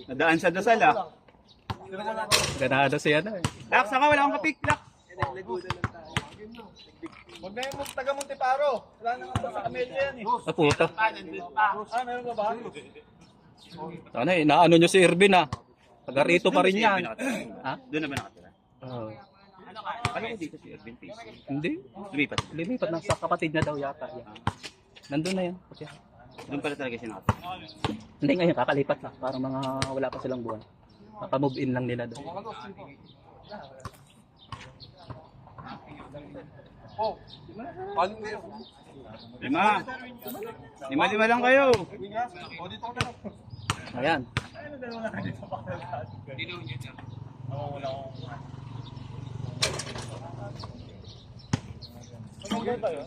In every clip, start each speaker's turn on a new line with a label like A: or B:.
A: Nadaan sa dasal ah.
B: Ganado siya na eh.
A: Lak, saka wala akong kapik. Lak.
C: Huwag na yung taga Monteparo. Wala na nga sa Camellia yan eh.
B: Ah, puta.
C: Meron ba ba?
B: Sana eh, naano nyo si Irvin ah. Taga rito pa rin yan. Ha?
A: Doon na ba nakatira?
B: Oo.
A: Ano ko dito si Irvin Face?
B: Hindi.
A: Lumipat.
B: Lumipat na sa kapatid na daw yata. Yan. Nandun na yan. Okay.
A: Doon pala talaga siya nakatira.
B: Hindi ngayon, kakalipat na. Parang mga wala pa silang buwan. Makamove in lang nila doon.
C: Oh, paano mo yun?
A: Lima lang kayo.
C: O, dito ko na.
B: Ayan.
C: Ano ba tayo?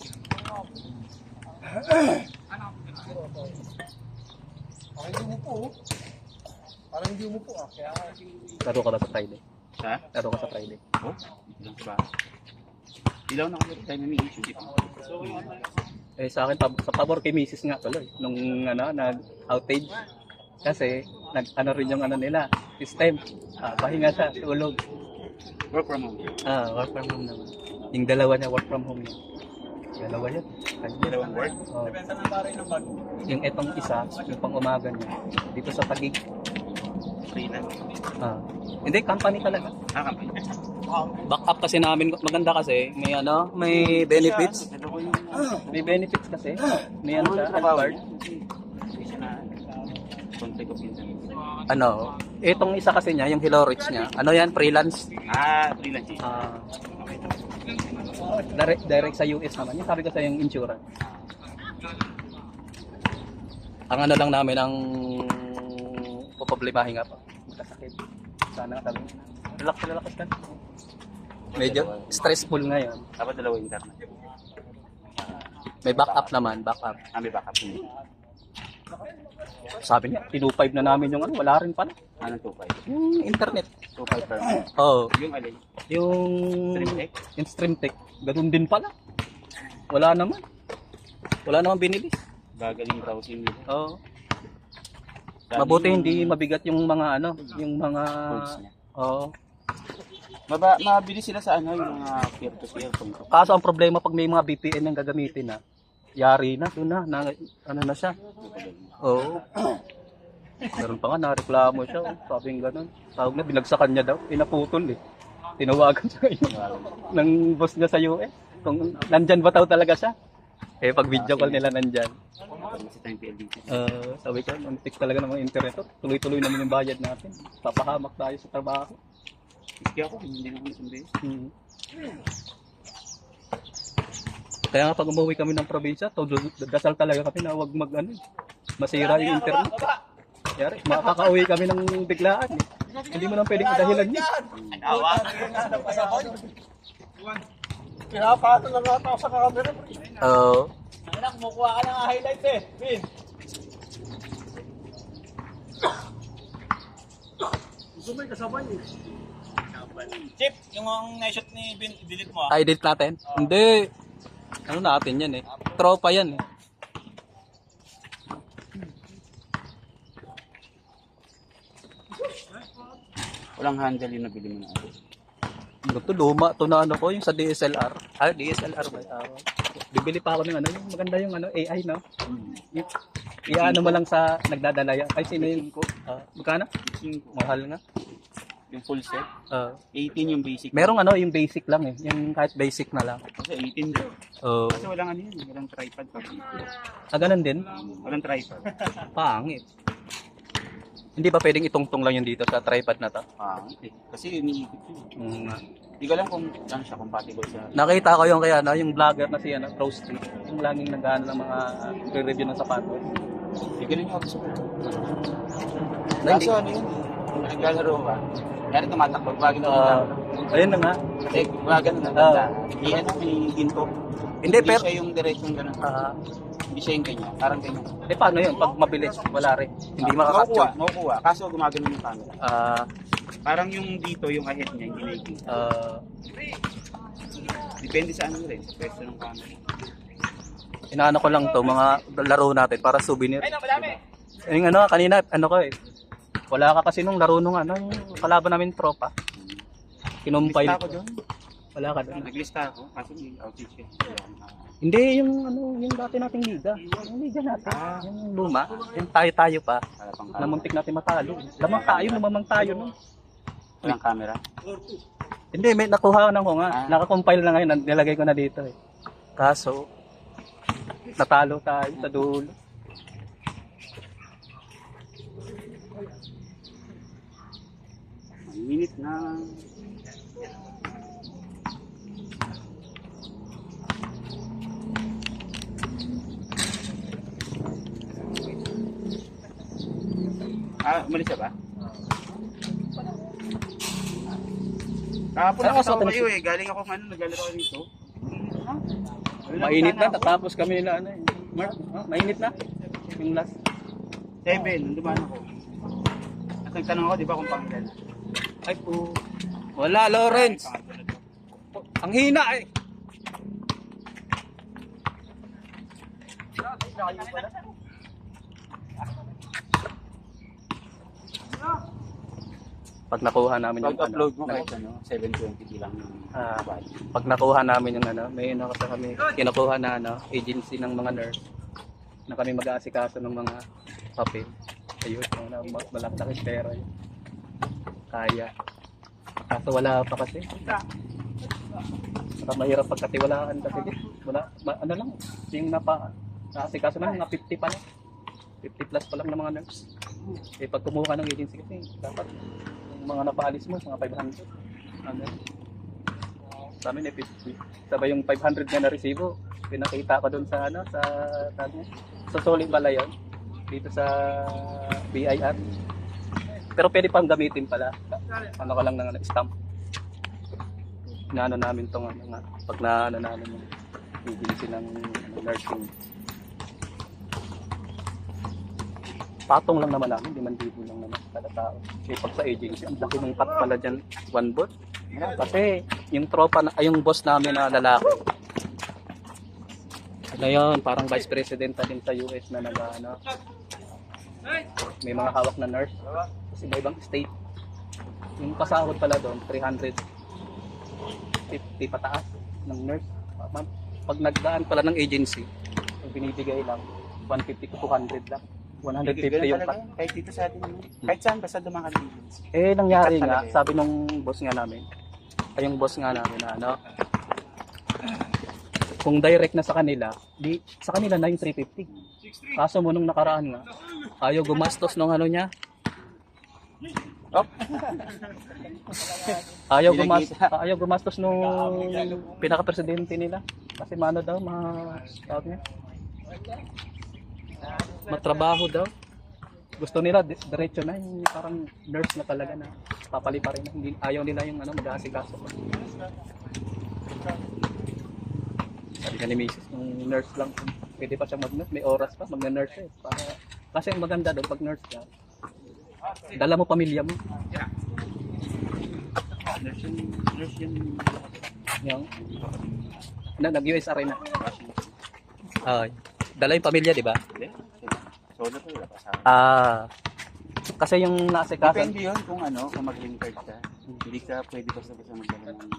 C: Parang hindi mo po. Parang hindi mo po ah. Kaya
B: Laro ka ba sa Friday?
A: Ha?
B: Laro ka sa Friday.
A: Oh, ilang ba? Ilaw na kayo. Tayo may issue dito.
B: Eh sa akin, sa pabor kay Mrs. nga tuloy. Nung nag-outage. Kasi, nag-ano rin yung ano nila, system. Pahinga siya, tulog.
A: Work from home.
B: Work from home naman. Yung dalawa niya, work from home niya. Dalawa yan.
A: Dalawang work?
B: Oh.
C: Depende ng pare ng bag.
B: Yung etong isa, yung pang umaga niya. Dito sa Taguig.
A: Freelance.
B: Hindi, company talaga.
A: Company.
B: Back up kasi namin, maganda kasi, may may benefits. May benefits kasi. May siya, card.
A: Konti ko pinsan.
B: Itong isa kasi niya, yung Hello Rich niya, yan, freelance.
A: Freelance.
B: Direct sa US naman. Yung sabi ko sa yung insurance. Ang lang namin, ang poproblemahin nga pa. Magkasakit. Sana sabi, relax ka. Medyo stressful ngayon.
A: Dapat dalawa internet.
B: May backup naman, backup.
A: May backup.
B: Sabi niya, 2.5 na namin yung wala rin pala.
A: Anong 2.5?
B: Yung internet.
A: 2.5 per month.
B: Oo.
A: Yung alin?
B: Yung
A: StreamTech?
B: Yung StreamTech. Ganun din pala. Wala naman binilis.
A: Gagaling browsing nila.
B: Oo. Mabuti hindi mabigat yung mga yung mga
A: Codes niya.
B: oo.
A: Mabilis sila sa yung mga peer-to-peer.
B: Kaso ang problema pag may mga VPN yung gagamitin yari na doon na siya. Oo. Meron pa nga nareklamo siya. Sabi ng ganun. Tawag na binagsakan niya daw. Pinaputol eh. Tinawagan siya ng boss niya sa US. Kung nandyan ba talaga siya. Eh pag video call nila nandyan. Sabi ko, mantik talaga ng mga internet. Tuloy-tuloy naman yung bayad natin. Papahamak tayo sa trabaho.
A: Kaya ako, hindi naman sundin.
B: Kaya nga pag umuwi kami ng probinsya, dasal talaga kami na huwag masira yung internet. Yari, makakauwi kami ng biglaan eh. Hindi mo nang pwedeng adahilan niya.
A: Awa!
C: Pinapato na nga ako sa camera.
B: Oo.
C: Anak, kumukuha ka ng highlights eh. Win. Gusto mo yung kasabay eh. Chip, yung na-shot ni Bin, delete mo
B: I-edit natin? Hindi. Natin yan eh. Tropa yan eh.
A: Walang handle yung nabili mo na ako.
B: Ito luma to na ko yung sa DSLR. DSLR ba? Bibili pa ako ng yung maganda yung AI no. Iano mo lang sa nagdadala yan. Ay sino yung magkano? Mahal nga.
A: Yung full set. 18 yung basic.
B: Merong yung basic lang eh. Yung kahit basic na lang.
A: Kasi 18 din. Kasi walang yun. Walang tripod pa.
B: Ganun din?
A: Walang tripod.
B: Pangit. Hindi ba pwedeng itungtong lang yun dito sa tripod na to?
A: Kasi iniikot yun. Hindi ko alam kung saan siya compatible sa...
B: Nakita ko yung yung vlogger na si Rose Street. Yung laging nag-ano ng mga re-review ng sapatos.
A: Hindi ko rin ako sa kaso yun? Kung naglalaro ka, kaya tumatakbo, bagay
B: ayun na nga.
A: Kasi bagay na natanda. May ginto.
B: Hindi, pero...
A: siya yung diretsong gano'n. Hindi siya yung ganyan. Parang ganyan.
B: Paano yun? Pag mabilis, wala rin. Hindi makaka-capture.
A: Makukuha. Kaso gumagano yung camera. Parang yung dito, yung ahead niya, hindi nakikita. Depende sa rin. Sa pwesto ng camera.
B: Inaano ko lang to, mga laro natin para souvenir. Yung ano, kanina, ano ko eh. Wala ka kasi nung laro nung ano, yung kalaban namin tropa. Kinumpile
A: Naglista ako
B: ko.
A: doon.
B: Wala ka doon.
A: Naglista ako. Kasi may outage siya.
B: Hindi, yung ano, yung dati nating liga. Yung liga natin. Yung luma. Yung tayo-tayo pa.
A: Para pang
B: Na muntik natin matalo. Lamang tayo, lumamang tayo nun.
A: Walang camera.
B: Hindi, may nakuha ko nga.
A: Ah.
B: Nakakompile na ngayon. Nilagay ko na dito eh. Kaso, natalo tayo sa dulo.
A: Ang minute na. Umalis ka ba? Kahapon
B: Ano
A: nakita
B: ka
A: ko
B: sa
A: kayo eh. Galing ako naglalaro ako dito.
B: Mainit na, tapos kami na ano eh. Mark, mainit na. Yung last.
A: 7, nandun ako. At nagtanong ako, di ba kung pangilan?
B: Ay po. Wala, Lawrence. Ang hina eh. Pag nakuha namin yung
A: Pag-upload mo
B: ano,
A: kahit ano, 720p lang yung value.
B: pag nakuha namin yung ano, may ano kasi kami kinukuha na ano, agency ng mga nurse na kami mag-aasikaso ng mga papel. Ayun, mga malaki pera yun. Kaya. Kaso wala pa kasi. Saka mahirap pagkatiwalaan kasi wala, ano lang, yung naasikaso na mga 50 pa lang. 50 plus pa lang ng mga nurse. Eh pag kumuha ng agency kasi dapat yung mga napaalis mo mga 500. Ano? Sa amin eh 50. Sabay yung 500 na na-resibo, pinakita ko doon sa ano sa Solid Balayon dito sa BIR. Pero pwede pang gamitin pala. Ano ka lang ng stamp. Inaano namin tong ano nga pag naano namin yung agency ng nursing. Patong lang naman namin, 5,000 lang naman kada tao. Kasi pag sa agency, ang laki ng cut pala dyan, one bot. Kasi yung tropa, yung boss namin na lalaki, ano yun, parang vice president na din sa US na ano, may mga hawak na nurse. Kasi may ibang state. Yung pasahod pala doon, 350 pataas ng nurse. Pag nagdaan pala ng agency, yung binibigay lang, 150 to 200 lang. 150 yung cut.
A: Kahit dito sa atin, kahit saan basta dumakan dito.
B: Eh, nangyari
A: Cut
B: nga,
A: talaga eh.
B: sabi nung boss nga namin, ay yung boss nga namin na ano, kung direct na sa kanila, di, sa kanila na yung 350. Kaso mo nung nakaraan nga, ayaw gumastos nung ano niya.
A: Oh.
B: Ayaw gumastos nung pinaka-presidente nila. Kasi mano daw, tawag niya, matrabaho daw. Gusto nila diretso na yung parang nurse na talaga na papalipa rin na. Hindi, ayaw nila yung ano, mag-aasikaso. Sabi ka ni Mrs. yung nurse lang, pwede pa siya mag-nurse, may oras pa, mag-nurse eh. Kasi ang maganda doon pag nurse ka, dala mo pamilya mo.
A: Nurse yun.
B: Yung, nag-USR rin na. Dala yung pamilya, di ba?
A: Solo po, wala pa sa
B: Kasi yung naasikaso.
A: depende yun kung ano, kung mag-green card ka. Hindi ka pwede basta magdala ng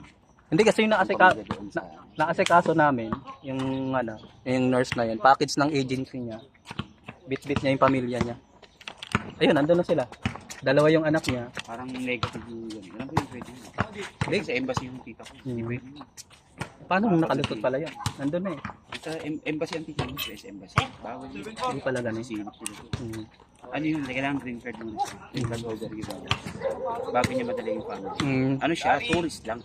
B: Hindi kasi yung
A: pamilya doon sa...
B: naasikaso namin, yung ano, yung nurse na yun, package ng agency niya. Bit-bit niya yung pamilya niya. Ayun, nandun na sila. Dalawa yung anak niya.
A: Parang negative yun. Ano ba yung pwede yun? Hindi, sa embassy yung tita ko. Hindi pwede yun.
B: Paano nung nakalusot pala yan? Nandun na eh.
A: Sa embassy ang tita ko, sa embassy. Bawal yun.
B: Hindi pala ganun.
A: Sisilip sila.
B: Hmm.
A: Ano yun? Kailangan green card muna siya. Green card holder yun. Bago niya madala yung family.
B: Hmm.
A: Ano siya? Tourist lang.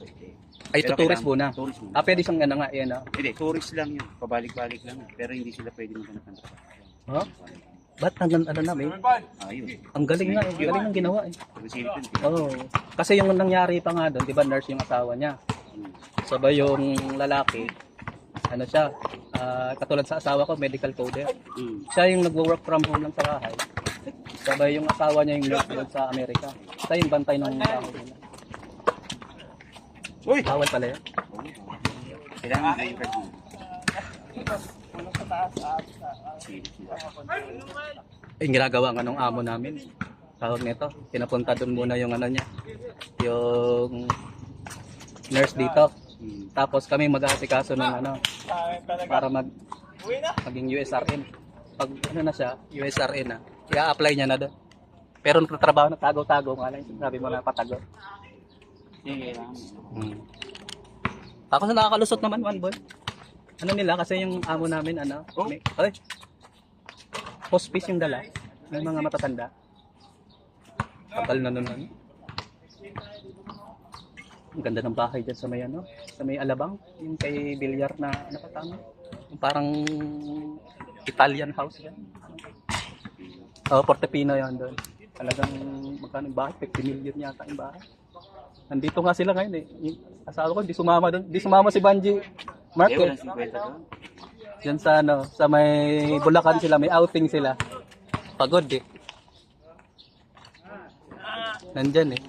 B: Ay,
A: Pero
B: tourist
A: kailangan-
B: muna.
A: Tourist muna.
B: Pwede siyang ano nga, yan
A: Hindi, tourist lang yun. Pabalik-balik lang. Pero hindi sila pwede maghanap ng trabaho.
B: Huh? Ba't hanggang ano na may?
A: Ayun.
B: Ang galing nga, ang galing ng ginawa eh.
A: Resilip yun.
B: Oo. Kasi yung nangyari pa nga doon, di ba nurse yung asawa niya. Sabay yung lalaki, ano siya, katulad sa asawa ko, medical coder. Siya yung nagwo-work from home lang sa bahay. Sabay yung asawa niya yung nurse doon sa Amerika. Siya yung bantay ng bahay nila.
A: Uy!
B: Bawal pala yun.
A: Kailangan green card muna.
B: Yung ginagawa nga nung amo namin. Tawag nito, pinapunta doon muna yung ano niya, yung nurse dito. Tapos kami mag-aasikaso ng ano, para maging USRN. Pag ano na siya, USRN na, i-apply niya na doon. Pero nagtatrabaho na tago-tago nga lang, sabi mo na patago.
A: Sige lang.
B: Tapos nakakalusot naman one boy. Ano nila kasi yung amo namin ano, hospice yung dala ng mga matatanda. Kapal na nun. Ang ganda ng bahay dyan sa may ano, sa may Alabang, yung kay Villar na nakatama. Yung parang Italian house yan. Portofino yan doon. Talagang magkano yung bahay, 50 million yata yung bahay. Nandito nga sila ngayon eh. Yung asawa ko, di sumama doon. Di sumama si Banji Mark eh.
A: Walang 50 doon.
B: Yan sa ano, sa may Bulacan sila, may outing sila. Pagod eh. Nandyan eh.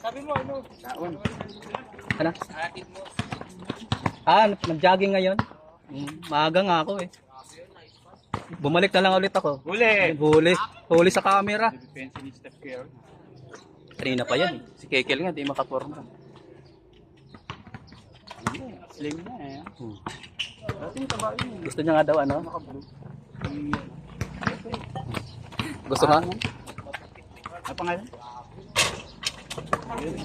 C: Sabi mo, ano?
A: Taon.
B: Ano? Nag-jogging ngayon. Maaga nga ako eh. Bumalik na lang ulit ako. Huli sa camera.
A: Defense ni Steph Curry.
B: Kanina pa yan eh. Si Kekel nga, di makaporma.
A: Slim na eh.
B: Gusto niya nga daw ano? Gusto nga?
A: Ano pangalan?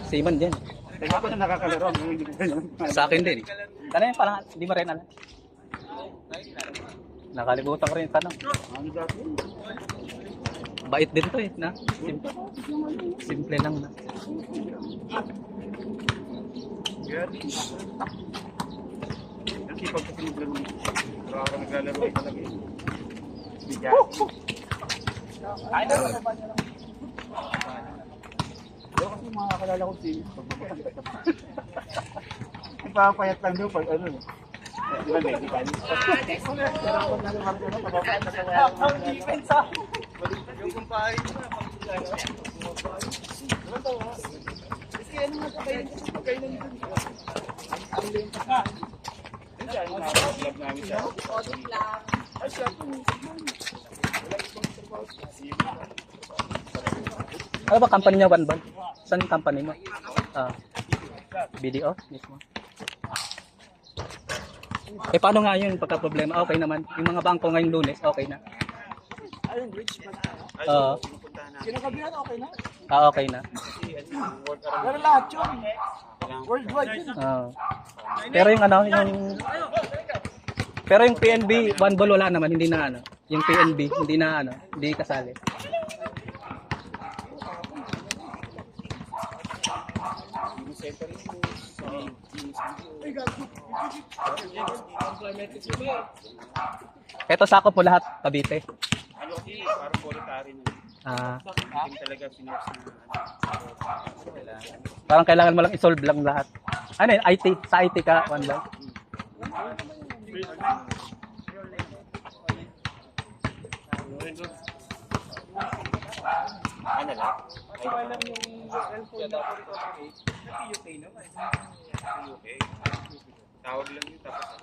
B: Seaman din.
A: Teka ko na nakakalaro. Hindi ko alam.
B: Sa akin din. Tanong yung parang, hindi mo rin alam. Nakalimutan ko rin yung tanong.
A: Ano dati?
B: Bait din to eh, na? Simple lang na.
A: Ang sipag kasi naglaro. Pero ako naglalaro talaga eh. Bigyan. Ay, Pero kasi mga kakalala ko si Ipapayat lang doon pag ano. Di ba medical?
C: Ang defense ah! Yung kumpahin mo na, kasi ano nga pagkain na nito. Ang link ka.
A: Diyan, nakablog namin siya.
C: Ay, siya po.
B: Ano ba company niya, One Ball? Saan yung company mo? BDO? Mismo. Eh paano nga yun pagka-problema? Okay naman. Yung mga bangko ngayong Lunes, okay na.
C: Ayun, rich man.
B: Oo.
C: Kinakabihan, okay na.
B: Okay na.
C: Pero lahat yun. Worldwide yun.
B: Pero yung ano, pero yung PNB, One Ball wala naman, hindi na ano. Yung PNB, hindi na ano, hindi kasali. Ito sakop mo lahat, Cavite.
A: Ano kasi, parang voluntary na. Hindi talaga pinorse na.
B: Parang kailangan mo lang i-solve lang lahat. Ano yun, IT? Sa IT ka, One Ball?
A: Ano lang?
C: Ay, alam yung L4 na PUK na.
A: PUK. Tawag lang yun tapos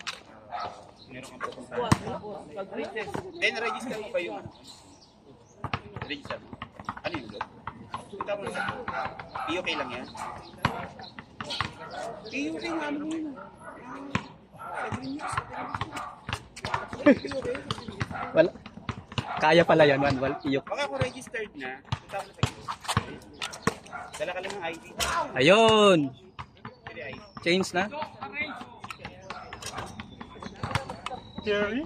A: meron kang pupunta. Then register mo ba yung ano? Register mo? Ano yung blog? Punta mo sa PUK lang yan? PUK nga ano yun?
B: Wala. Kaya pala yan, One Ball. Iyok.
A: Baka kung registered na, punta mo sa gilid. Dala ka lang ng ID.
B: Ayun.
A: Pwede ID.
B: Change na.
C: Jerry?